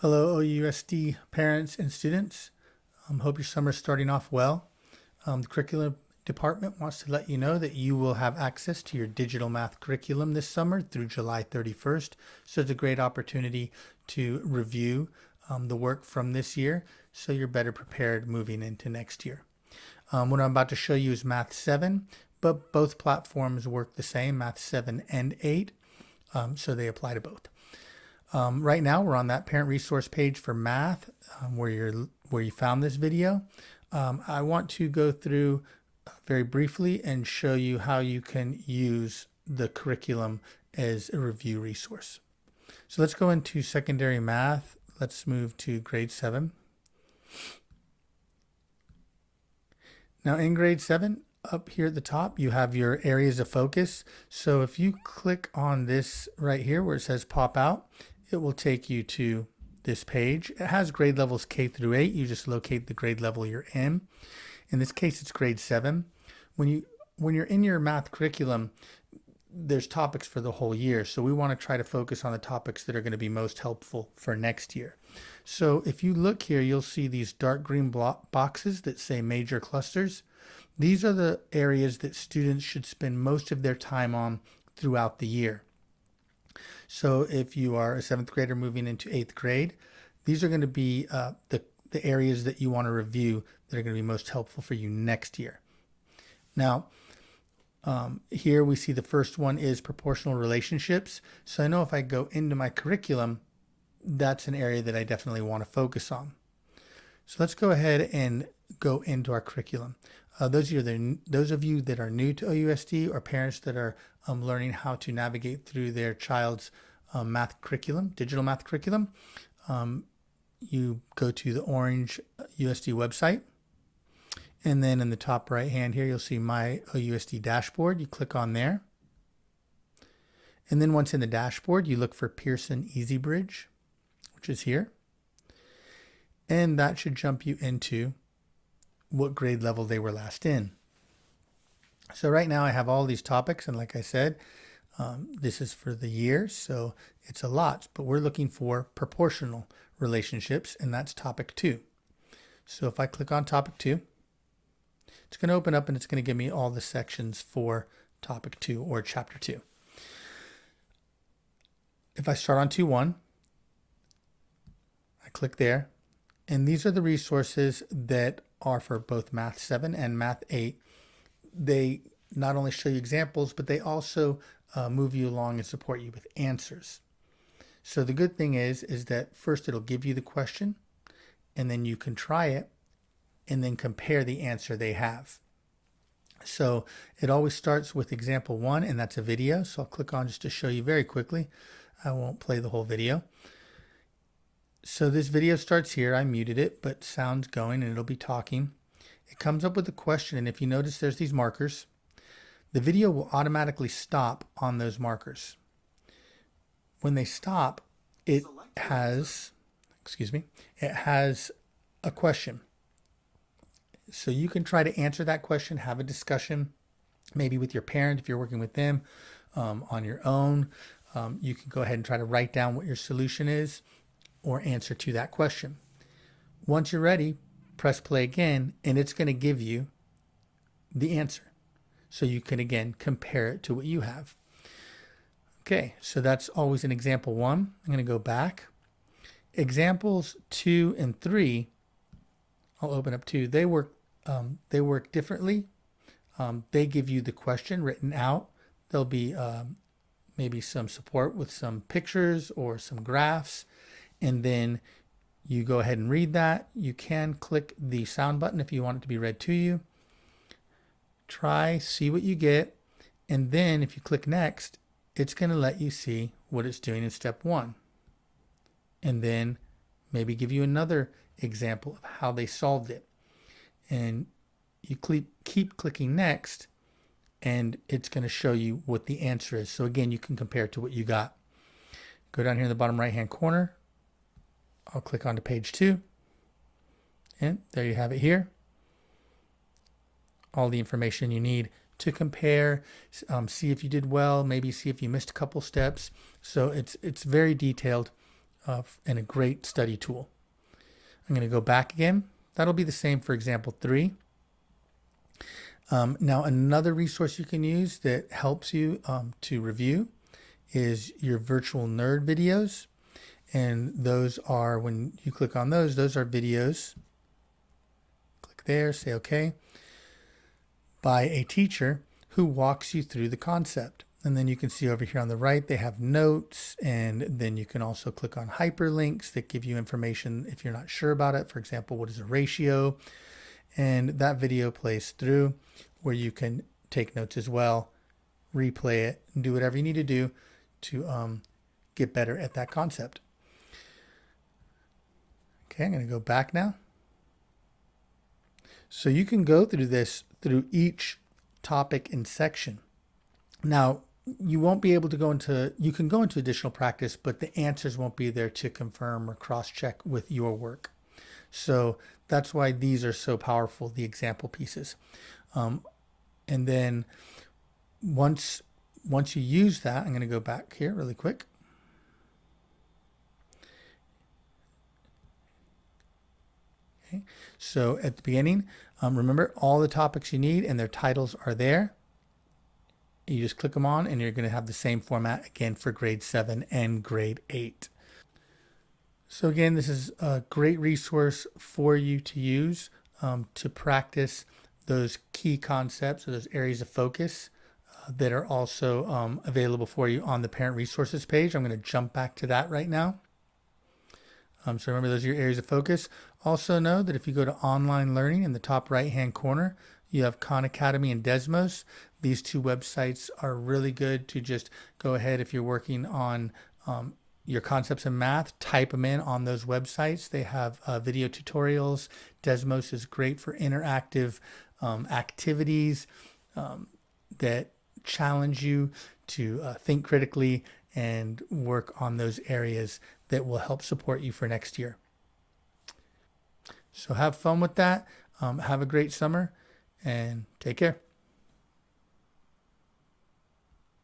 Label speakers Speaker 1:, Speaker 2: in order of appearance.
Speaker 1: Hello, OUSD parents and students. Hope your summer is starting off well. The curriculum department wants to let you know that you will have access to your digital math curriculum this summer through July 31st. So it's a great opportunity to review the work from this year so you're better prepared moving into next year. What I'm about to show you is Math 7, but both platforms work the same, Math 7 and 8, so they apply to both. Right now we're on that parent resource page for math where you found this video. I want to go through very briefly and show you how you can use the curriculum as a review resource. So let's go into secondary math. Let's move to grade 7. Now in grade 7, up here at the top, you have your areas of focus. So if you click on this right here where it says pop out, it will take you to this page. It has grade levels K through 8. You just locate the grade level you're in. In this case, it's grade 7. When you're in your math curriculum, there's topics for the whole year. So we want to try to focus on the topics that are going to be most helpful for next year. So if you look here, you'll see these dark green boxes that say major clusters. These are the areas that students should spend most of their time on throughout the year. So if you are a 7th grader moving into 8th grade, these are going to be the areas that you want to review that are going to be most helpful for you next year. Now, here we see the first one is proportional relationships. So I know if I go into my curriculum, that's an area that I definitely want to focus on. So let's go ahead and go into our curriculum. Those of you that are new to OUSD or parents that are learning how to navigate through their child's math curriculum, digital math curriculum, you go to the orange USD website. And then in the top right hand here, you'll see my OUSD dashboard. You click on there. And then once in the dashboard, you look for Pearson EasyBridge, which is here. And that should jump you into what grade level they were last in. So right now I have all these topics, and like I said, this is for the year, so it's a lot, but we're looking for proportional relationships, and that's topic 2. So if I click on topic 2, it's going to open up and it's going to give me all the sections for topic 2 or chapter 2. If I start on 2.1, I click there, and these are the resources that are for both Math 7 and Math 8. They not only show you examples, but they also move you along and support you with answers. So the good thing is that first it'll give you the question, and then you can try it and then compare the answer they have. So it always starts with example 1, and that's a video. So I'll click on just to show you very quickly. I won't play the whole video. So this video starts here. I muted it, but sound's going and it'll be talking. It comes up with a question, and if you notice there's these markers, the video will automatically stop on those markers. When they stop, it has a question. So you can try to answer that question, have a discussion, maybe with your parent if you're working with them, on your own. You can go ahead and try to write down what your solution is or answer to that question. Once you're ready, press play again, and it's going to give you the answer. So you can again compare it to what you have. Okay, so that's always an example 1. I'm going to go back. Examples 2 and 3, I'll open up 2. They work differently. They give you the question written out. There'll be maybe some support with some pictures or some graphs. And then you go ahead and read that. You can click the sound button if you want it to be read to you. Try, see what you get. And then if you click next, it's going to let you see what it's doing in step 1. And then maybe give you another example of how they solved it. And you keep clicking next, and it's going to show you what the answer is. So again, you can compare it to what you got. Go down here in the bottom right hand corner. I'll click onto page 2, and there you have it here. All the information you need to compare, see if you did well, maybe see if you missed a couple steps. So it's very detailed. and a great study tool. I'm going to go back again. That'll be the same for example 3. Now another resource you can use that helps you to review is your virtual nerd videos. And those are, when you click on those are videos. Click there, say OK, by a teacher who walks you through the concept. And then you can see over here on the right, they have notes, and then you can also click on hyperlinks that give you information if you're not sure about it. For example, what is a ratio? And that video plays through where you can take notes as well, replay it, and do whatever you need to do to get better at that concept. Okay, I'm going to go back now. So you can go through this through each topic and section. Now, you won't be able to go into, you can go into additional practice, but the answers won't be there to confirm or cross-check with your work. So that's why these are so powerful, the example pieces. And then once you use that, I'm going to go back here really quick. Okay. So at the beginning, remember all the topics you need and their titles are there. You just click them on and you're going to have the same format again for grade 7 and grade 8. So again, this is a great resource for you to use to practice those key concepts or those areas of focus that are also available for you on the parent resources page. I'm going to jump back to that right now. So remember, those are your areas of focus. Also know that if you go to online learning in the top right hand corner, you have Khan Academy and Desmos. These two websites are really good to just go ahead if you're working on your concepts in math, type them in on those websites. They have video tutorials. Desmos is great for interactive activities that challenge you to think critically and work on those areas that will help support you for next year. So have fun with that. Have a great summer and take care.